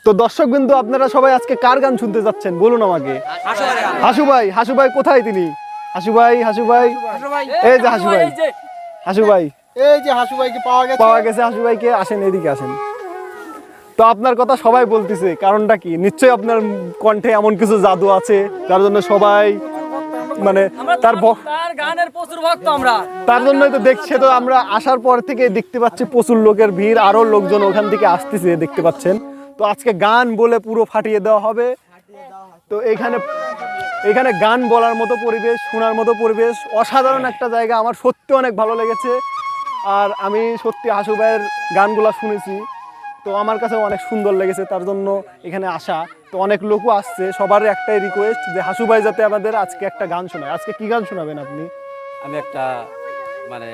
তো দর্শক বিন্দু আপনারা সবাই আজকে কার গান শুনতে যাচ্ছেন বলুন আমাকে। হাসু ভাই, হাসু ভাই কোথায় তিনি? হাসু ভাই, হাসু ভাই, এই যে হাসু ভাই, হাসু ভাই, এই যে হাসু ভাইকে পাওয়া গেছে। হাসু ভাইকে আসেন, এদিকে আসেন। তো আপনার কথা সবাই বলতেছে, কারণটা কি? নিশ্চয়ই আপনার কণ্ঠে এমন কিছু জাদু আছে যার জন্য সবাই মানে তার গানের প্রচুর ভক্ত আমরা, তার জন্যই তো দেখছে। তো আমরা আসার পর থেকে দেখতে পাচ্ছি প্রচুর লোকের ভিড়, আরো লোকজন ওখান থেকে আসতেছে দেখতে পাচ্ছেন। তো আজকে গান বলে পুরো ফাটিয়ে দেওয়া হবে। তো এখানে গান বলার মতো পরিবেশ, শোনার মতো পরিবেশ, অসাধারণ একটা জায়গা। আমার সত্যি অনেক ভালো লেগেছে। আর আমি সত্যি হাসু ভাইয়ের গানগুলো শুনেছি, তো আমার কাছে অনেক সুন্দর লেগেছে, তার জন্য এখানে আসা। তো অনেক লোকও আসছে, সবার একটাই রিকোয়েস্ট যে হাসু ভাই যাতে আমাদের আজকে একটা গান শোনায়। আজকে কি গান শোনাবেন আপনি? আমি একটা মানে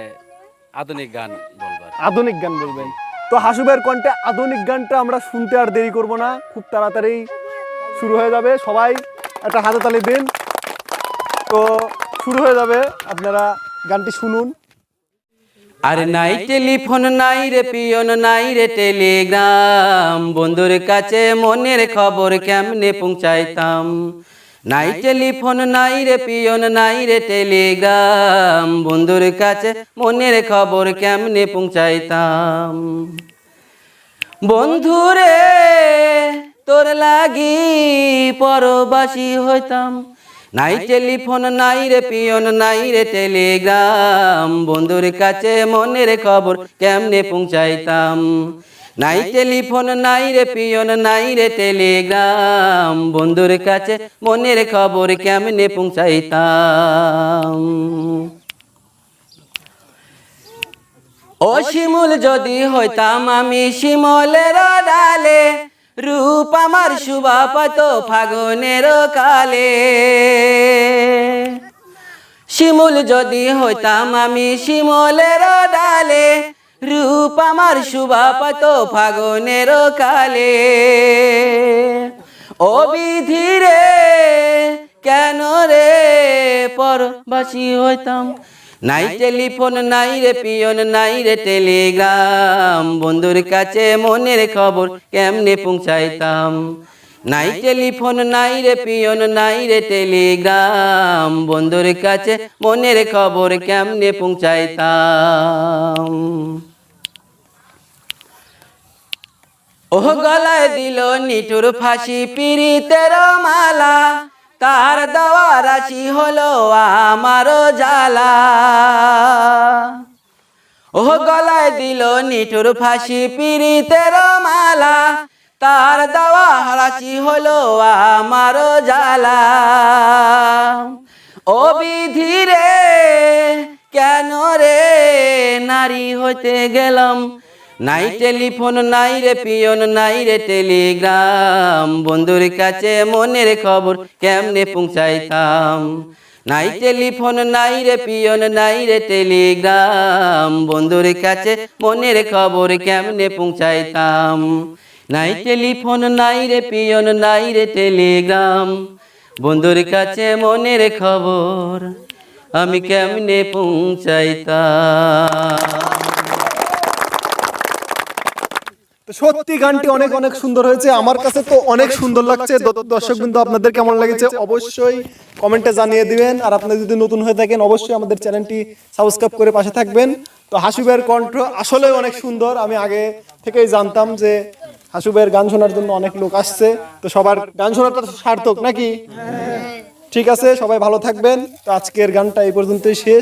আধুনিক গান বলবো। আধুনিক গান বলবেন? তো হাসু ভাইয়ের কণ্ঠে আধুনিক গানটা আমরা শুনতে আর দেরি করব না, খুব তাড়াতাড়ি শুরু হয়ে যাবে। সবাই একটা হাততালি দিন। তো শুরু হয়ে যাবে, আপনারা গানটি শুনুন। আর নাই টেলিফোন নাই রে পিয়ন নাই রে টেলিগ্রাম, বন্ধুর কাছে মনের খবর কেমনে পৌঁছাইতাম। নাই টেলিফোন নাই রে পিয়ন নাই রে টেলিগ্রাম, বন্ধুর কাছে মনের খবর কেমনে পৌঁছাইতাম। বন্ধুরে তোর লাগি পরবাসী হইতাম। নাই টেলিফোন নাই রে পিয়ন নাই রে টেলিগ্রাম, বন্ধুর কাছে মনের খবর কেমনে পৌঁছাইতাম। নাই টেলিফোন নাই রে পিয়ন নাই রে টেলিগ্রাম, বন্ধুর কাছে মনের খবর কেমনে পৌঁছাইতাম। ও শিমুল যদি হইতাম আমি শিমলের ডালে, রূপ আমার শুভা পাত ফাগুনের কালে। শিমুল যদি হইতাম আমি শিমলের ডালে, রূপ আমার শুভা পাত ফাগুনের কালে। ও বিধি রে কেন রে পরবাসী হইতাম। নাই টেলিফোন নাই রে পিয়ন নাই রে টেলিগ্রাম, বন্ধুর কাছে মনের খবর কেমনে পৌঁছাইতাম। নাই টেলিফোন নাই রে পিয়ন নাই রে টেলিগ্রাম, বন্ধুর কাছে মনের খবর কেমনে পৌঁছাইতাম। ও গলায় দিল নিঠুর ফাঁসি পিরিতের মালা, তার দেওয়া রাশি হলো আমার জ্বালা। ও গলায় দিল নিঠুর ফাঁসি পিরিতের মালা, তার দেওয়া রাশি হলো আমার জ্বালা। ও বিধি রে কেন রে নারী হইতে গেলাম। নাই টেলিফোন নাই রে পিয়ন নাই রে টেলিগ্রাম, বন্ধুর কাছে মনের খবর কেমনে পৌঁছাইতাম। নাই টেলিফোন নাই রে পিয়ন নাই রে টেলিগ্রাম, বন্ধুর কাছে মনের খবর কেমনে পৌঁছাইতাম। নাই টেলিফোন নাই রে পিয়ন নাই রে টেলিগ্রাম, বন্ধুর কাছে মনের খবর আমি কেমনে পৌঁছাইতাম। সত্যি গানটি অনেক অনেক সুন্দর হয়েছে, আমার কাছে তো অনেক সুন্দর লাগছে। দর্শক বিন্দু আপনাদের কেমন লেগেছে অবশ্যই কমেন্টে জানিয়ে দিবেন। আর আপনারা যদি নতুন হয়ে থাকেন অবশ্যই আমাদের চ্যানেলটি সাবস্ক্রাইব করে পাশে থাকবেন। তো হাসু ভাইয়ের কণ্ঠ আসলে অনেক সুন্দর, আমি আগে থেকেই জানতাম যে হাসু ভাইয়ের গান শোনার জন্য অনেক লোক আসছে। তো সবার গান শোনাটা সার্থক নাকি? ঠিক আছে, সবাই ভালো থাকবেন। তো আজকের গানটা এই পর্যন্তই শেষ।